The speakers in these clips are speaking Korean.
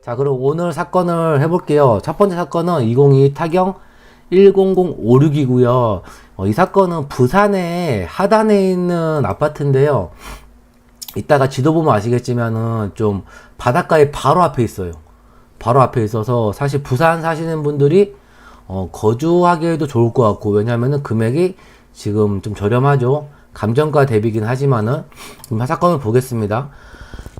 자, 그럼 오늘 사건을 해볼게요. 첫 번째 사건은 2022 타경 10056이고요. 이 사건은 부산의 하단에 있는 아파트인데요. 이따가 지도 보면 아시겠지만은 좀 바닷가에 바로 앞에 있어요. 바로 앞에 있어서 사실 부산 사시는 분들이 거주하기에도 좋을 것 같고, 왜냐면은 금액이 지금 좀 저렴하죠. 감정가 대비긴 하지만은. 그럼 사건을 보겠습니다.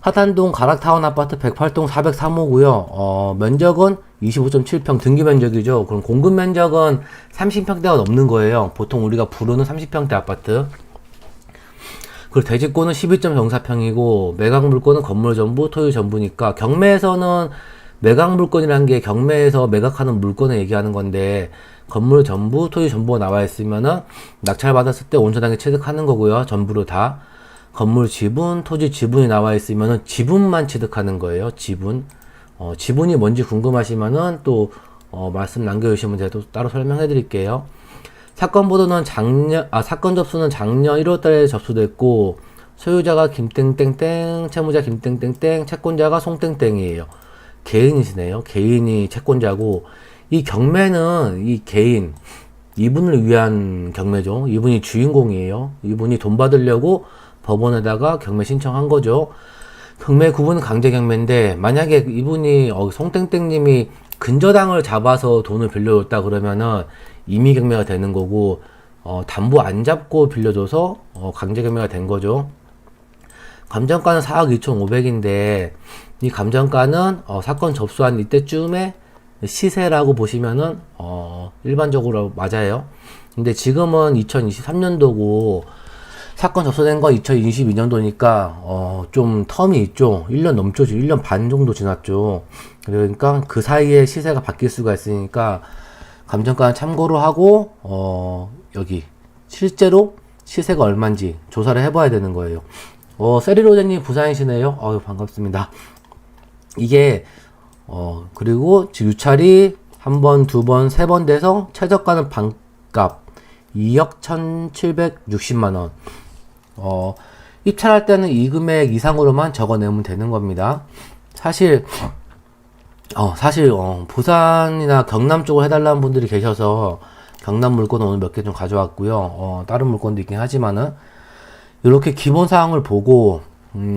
하단동 가락타운 아파트 108동 403호고요. 면적은 25.7평 등기 면적이죠. 그럼 공급 면적은 30평대가 넘는 거예요. 보통 우리가 부르는 30평대 아파트. 그리고 대지권은 12.04평이고 매각 물건은 건물 전부, 토지 전부니까 경매에서는 매각 물건이라는 게 경매에서 매각하는 물건을 얘기하는 건데 건물 전부, 토지 전부가 나와 있으면은 낙찰 받았을 때 온전하게 취득하는 거고요. 전부로 다. 건물 지분, 토지 지분이 나와 있으면은 지분만 취득하는 거예요. 지분. 지분이 뭔지 궁금하시면은 또 말씀 남겨주시면 제가 또 따로 설명해 드릴게요. 사건 보도는 사건 접수는 작년 1월달에 접수됐고 소유자가 김땡땡땡, 채무자 김땡땡땡, 채권자가 송땡땡이에요. 개인이시네요. 개인이 채권자고 이 경매는 이 개인 이분을 위한 경매죠. 이분이 주인공이에요. 이분이 돈 받으려고 법원에다가 경매 신청한 거죠. 경매 구분은 강제 경매인데 만약에 이분이 송땡땡님이 근저당을 잡아서 돈을 빌려줬다 그러면은 임의 경매가 되는 거고 담보 안 잡고 빌려줘서 강제 경매가 된 거죠. 감정가는 4억 2,500인데 이 감정가는 사건 접수한 이때쯤에 시세라고 보시면은 일반적으로 맞아요. 근데 지금은 2023년도고 사건 접수된 건 2022년도니까 좀 텀이 있죠. 1년 넘죠. 1년 반 정도 지났죠. 그러니까 그 사이에 시세가 바뀔 수가 있으니까 감정가는 참고로 하고 여기 실제로 시세가 얼마인지 조사를 해봐야 되는 거예요. 세리로제님 부산이시네요. 반갑습니다. 이게 그리고 유찰이 한 번, 두 번, 세 번 돼서 최저가는 반값 2억 1,760만원. 입찰할 때는 이 금액 이상으로만 적어내면 되는 겁니다. 사실 부산이나 경남 쪽을 해달라는 분들이 계셔서 경남 물건은 오늘 몇 개 좀 가져왔고요. 다른 물건도 있긴 하지만은 이렇게 기본 사항을 보고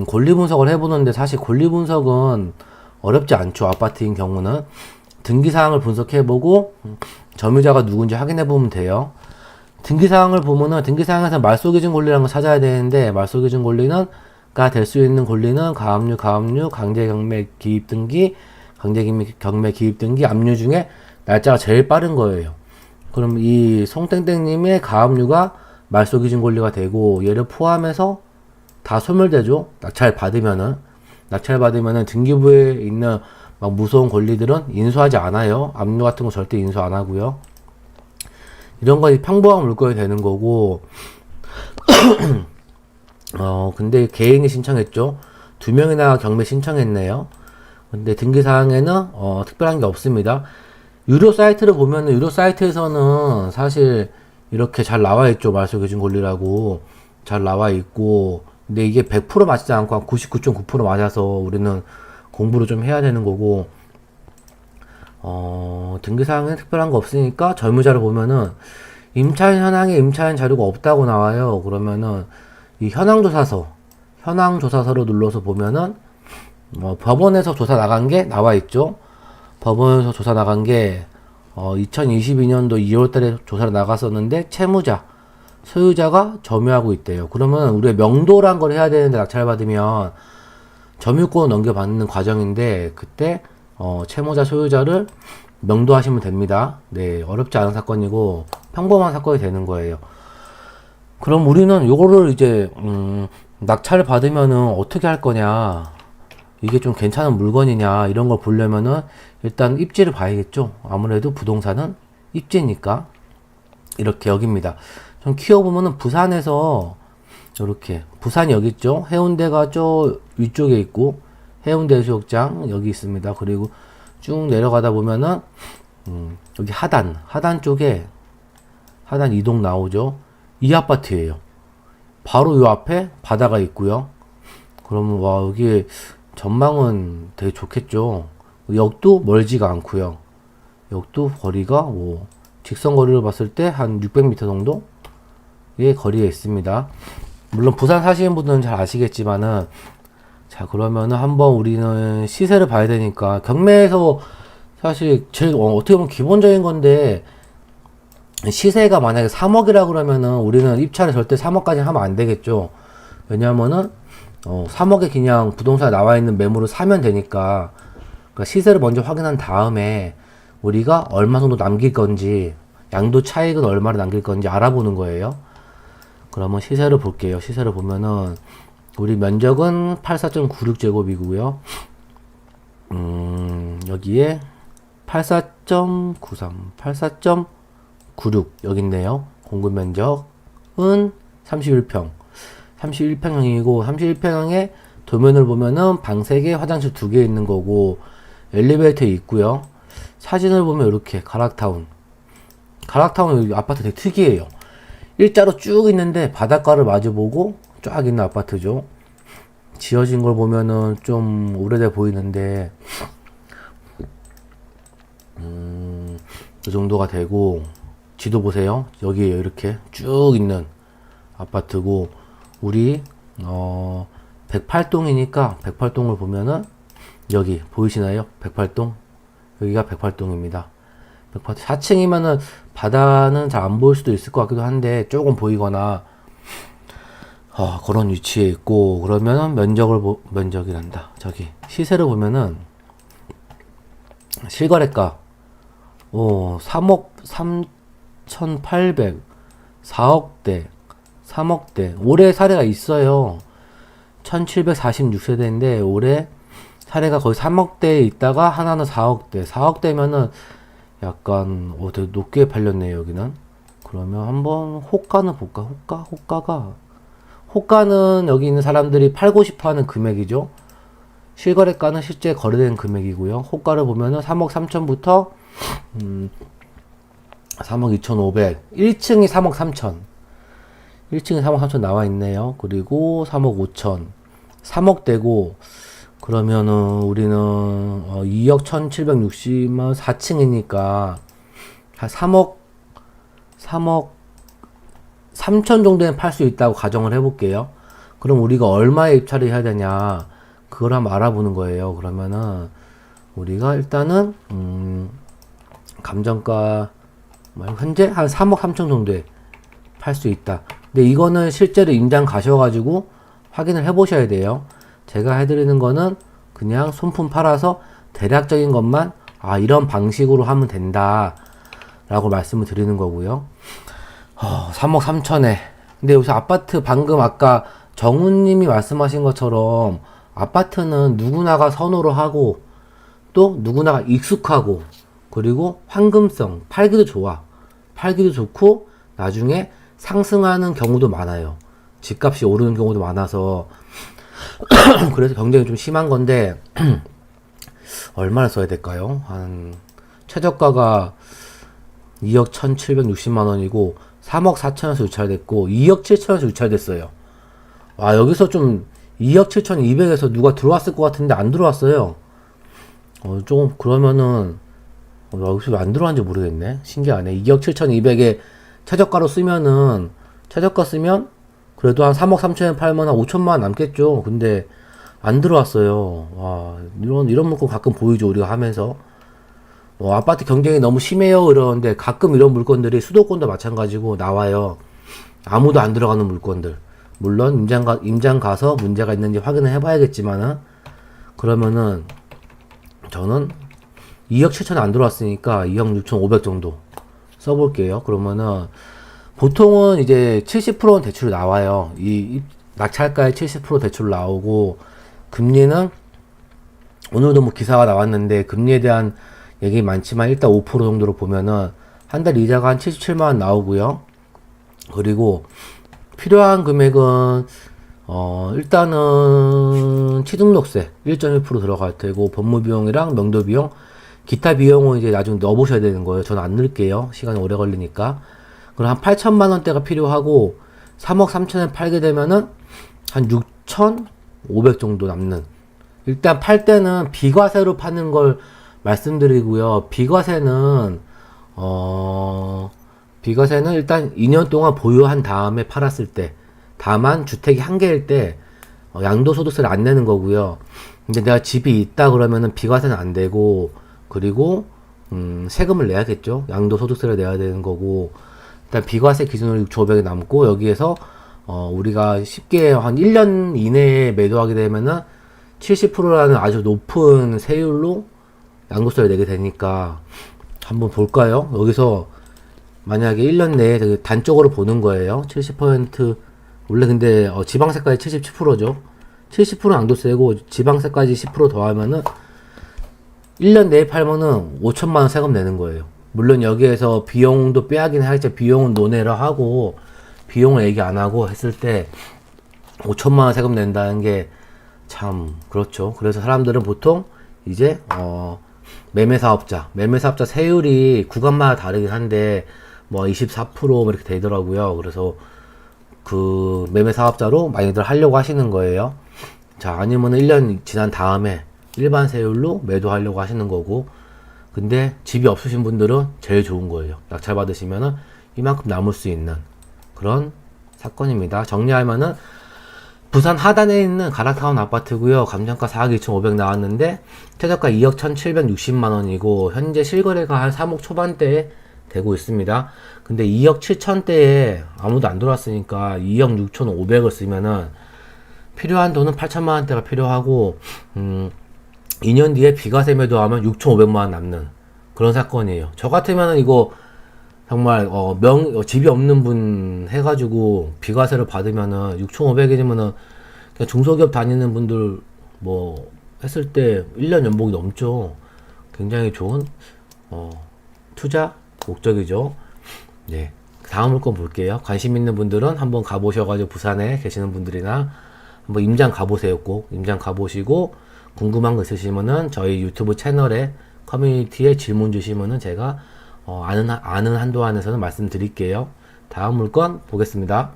권리 분석을 해보는데 사실 권리 분석은 어렵지 않죠. 아파트인 경우는 등기 사항을 분석해보고 점유자가 누군지 확인해보면 돼요. 등기 사항을 보면은 등기 사항에서 말소기준 권리라는 걸 찾아야 되는데 말소기준 권리는 될 수 있는 권리는 가압류, 강제경매 기입등기, 강제경매 기입등기, 압류 중에 날짜가 제일 빠른 거예요. 그럼 이 송땡땡님의 가압류가 말소기준 권리가 되고 얘를 포함해서 다 소멸되죠. 낙찰 받으면은 등기부에 있는 막 무서운 권리들은 인수하지 않아요. 압류 같은 거 절대 인수 안 하고요. 이런 건 평범한 물건이 되는 거고 근데 개인이 신청했죠. 2명이나 경매 신청했네요. 근데 등기사항에는 특별한 게 없습니다. 유료 사이트를 보면은 유료 사이트에서는 사실 이렇게 잘 나와 있죠. 말소기준 권리라고 잘 나와 있고 근데 이게 100% 맞지 않고 한 99.9% 맞아서 우리는 공부를 좀 해야 되는 거고 등기사항에 특별한 거 없으니까 절무자를 보면은 임차인 현황에 임차인 자료가 없다고 나와요. 그러면은 이 현황조사서로 눌러서 보면은 법원에서 조사 나간 게 나와 있죠. 법원에서 조사 나간 게 2022년도 2월달에 조사를 나갔었는데 채무자 소유자가 점유하고 있대요. 그러면 우리가 명도란 걸 해야 되는데 낙찰 받으면 점유권을 넘겨받는 과정인데 그때 채무자 소유자를 명도하시면 됩니다. 네, 어렵지 않은 사건이고 평범한 사건이 되는 거예요. 그럼 우리는 요거를 이제 낙찰을 받으면은 어떻게 할 거냐, 이게 좀 괜찮은 물건이냐 이런 걸 보려면은 일단 입지를 봐야겠죠. 아무래도 부동산은 입지니까 이렇게 여기입니다. 좀 키워보면은 부산에서 이렇게 부산이 여기 있죠. 해운대가 저 위쪽에 있고 해운대 해수욕장 여기 있습니다. 그리고 쭉 내려가다 보면은 여기 하단 쪽에 하단 2동 나오죠. 이 아파트예요. 바로 요 앞에 바다가 있고요. 그러면 와 여기 전망은 되게 좋겠죠. 역도 멀지가 않고요. 역도 거리가 뭐 직선 거리를 봤을 때 한 600m 정도의 거리에 있습니다. 물론 부산 사시는 분들은 잘 아시겠지만은, 자 그러면은 한번 우리는 시세를 봐야 되니까, 경매에서 사실 제일 어떻게 보면 기본적인 건데, 시세가 만약에 3억이라 그러면은 우리는 입찰을 절대 3억까지 하면 안 되겠죠. 왜냐면은 3억에 그냥 부동산에 나와 있는 매물을 사면 되니까, 그러니까 시세를 먼저 확인한 다음에 우리가 얼마 정도 남길 건지, 양도 차익은 얼마를 남길 건지 알아보는 거예요. 그러면 시세를 볼게요. 시세를 보면은 우리 면적은 84.96제곱이고요. 여기에 84.93, 84.96 여기 있네요. 공급 면적은 31평. 31평형이고 31평형에 도면을 보면은 방 3개, 화장실 2개 있는 거고, 엘리베이터 있고요. 사진을 보면 이렇게 가락타운 여기 아파트 되게 특이해요. 일자로 쭉 있는데 바닷가를 마주보고 쫙 있는 아파트죠. 지어진 걸 보면은 좀 오래돼 보이는데, 이 정도가 되고, 지도 보세요. 여기에 이렇게 쭉 있는 아파트고, 우리 108동이니까 108동을 보면은 여기 보이시나요? 108동. 여기가 108동입니다. 108, 4층이면은 바다는 잘 안 보일 수도 있을 것 같기도 한데, 조금 보이거나 그런 위치에 있고, 그러면은 면적이란다. 저기 시세를 보면은 실거래가 3억 3,800, 4억대, 3억대. 올해 사례가 있어요. 1746세대인데 올해 사례가 거의 3억대에 있다가 하나는 4억대. 4억대면은 약간 되게 높게 팔렸네요, 여기는. 그러면 한번 호가는 볼까? 호가는 여기 있는 사람들이 팔고 싶어 하는 금액이죠. 실거래가는 실제 거래된 금액이고요. 호가를 보면은 3억 3천부터 3억 2,500. 1층이 3억 3천. 1층에 3억 3천 나와 있네요. 그리고 3억 5천. 3억대고, 그러면은 우리는 2억 1,760만 4층이니까 한 3억 3천 정도에 팔 수 있다고 가정을 해볼게요. 그럼 우리가 얼마에 입찰을 해야 되냐, 그걸 한번 알아보는 거예요. 그러면은 우리가 일단은 감정가 현재 한 3억 3천 정도에 팔 수 있다. 근데 이거는 실제로 임장 가셔가지고 확인을 해보셔야 돼요. 제가 해드리는 거는 그냥 손품 팔아서 대략적인 것만 이런 방식으로 하면 된다 라고 말씀을 드리는 거고요. 3억 3천에. 근데 여기서 아파트, 방금 아까 정우님이 말씀하신 것처럼 아파트는 누구나가 선호를 하고 또 누구나가 익숙하고, 그리고 황금성, 팔기도 좋아. 팔기도 좋고 나중에 상승하는 경우도 많아요. 집값이 오르는 경우도 많아서 그래서 경쟁이 좀 심한 건데, 얼마나 써야 될까요? 한 최저가가 2억 1,760만 원이고 3억 4천에서 유찰됐고 2억 7천에서 유찰됐어요. 여기서 좀 2억 7,200에서 누가 들어왔을 것 같은데 안 들어왔어요. 좀 그러면은 여기서 왜 안 들어왔는지 모르겠네. 신기하네. 2억 7,200에 최저가로 쓰면은, 최저가 쓰면 그래도 한 3억 3천에 팔면 한 5천만 원 남겠죠. 근데 안 들어왔어요. 이런 물건 가끔 보이죠, 우리가 하면서. 아파트 경쟁이 너무 심해요 이러는데, 가끔 이런 물건들이 수도권도 마찬가지고 나와요. 아무도 안 들어가는 물건들. 물론 임장 가서 문제가 있는지 확인을 해봐야겠지만은, 그러면은 저는 2억 7천 안 들어왔으니까 2억 6천5백 정도 써볼게요. 그러면은 보통은 이제 70%는 대출이 나와요. 이 낙찰가의 70% 대출 나오고, 금리는 오늘도 뭐 기사가 나왔는데 금리에 대한 얘기 많지만 일단 5% 정도로 보면은 한 달 이자가 한 77만 원 나오고요. 그리고 필요한 금액은 일단은 취등록세 1.1% 들어갈 테고, 법무비용이랑 명도비용, 기타 비용은 이제 나중에 넣어보셔야 되는 거예요. 저는 안 넣을게요. 시간이 오래 걸리니까. 그럼 한 8천만 원대가 필요하고, 3억 3천에 팔게 되면은 한 6,500 정도 남는 일단 팔 때는 비과세로 파는 걸 말씀드리고요. 비과세는 일단 2년 동안 보유한 다음에 팔았을 때, 다만 주택이 한 개일 때 양도소득세를 안 내는 거고요. 근데 내가 집이 있다 그러면은 비과세는 안 되고, 그리고 세금을 내야겠죠. 양도소득세를 내야 되는 거고, 일단 비과세 기준으로 6,500이 남고, 여기에서 우리가 쉽게 한 1년 이내에 매도하게 되면은 70%라는 아주 높은 세율로 양도세를 내게 되니까 한번 볼까요? 여기서 만약에 1년 내에 되게 단적으로 보는 거예요. 70%, 원래 근데 지방세까지 77%죠. 70% 양도세고 지방세까지 10% 더하면은 1년 내에 팔면은 5천만 원 세금 내는 거예요. 물론 여기에서 비용도 빼야긴 하겠죠. 비용은 논외로 하고 비용을 얘기 안 하고 했을 때 5천만 원 세금 낸다는 게 참 그렇죠. 그래서 사람들은 보통 이제 매매사업자 세율이 구간마다 다르긴 한데 뭐 24% 이렇게 되더라고요. 그래서 그 매매사업자로 많이들 하려고 하시는 거예요. 자, 아니면 1년 지난 다음에 일반 세율로 매도하려고 하시는 거고, 근데 집이 없으신 분들은 제일 좋은 거예요. 낙찰 받으시면은 이만큼 남을 수 있는 그런 사건입니다. 정리하면은 부산 하단에 있는 가락타운 아파트고요. 감정가 4억 2,500 나왔는데 최저가 2억 1,760만 원이고 현재 실거래가 한 3억 초반대에 되고 있습니다. 근데 2억 7천대에 아무도 안 들어왔으니까 2억 6,500을 쓰면은 필요한 돈은 8천만 원대가 필요하고 2년 뒤에 비과세 매도하면 6,500만 원 남는 그런 사건이에요. 저 같으면은 이거 정말 집이 없는 분 해가지고 비과세를 받으면은 6,500이면은 그냥 중소기업 다니는 분들 뭐 했을 때 1년 연봉이 넘죠. 굉장히 좋은 투자 목적이죠. 네, 다음 물건 볼게요. 관심 있는 분들은 한번 가보셔가지고 부산에 계시는 분들이나 한번 임장 가보세요. 꼭 임장 가보시고 궁금한 거 있으시면은 저희 유튜브 채널에 커뮤니티에 질문 주시면은 제가 아는 한도 안에서는 말씀드릴게요. 다음 물건 보겠습니다.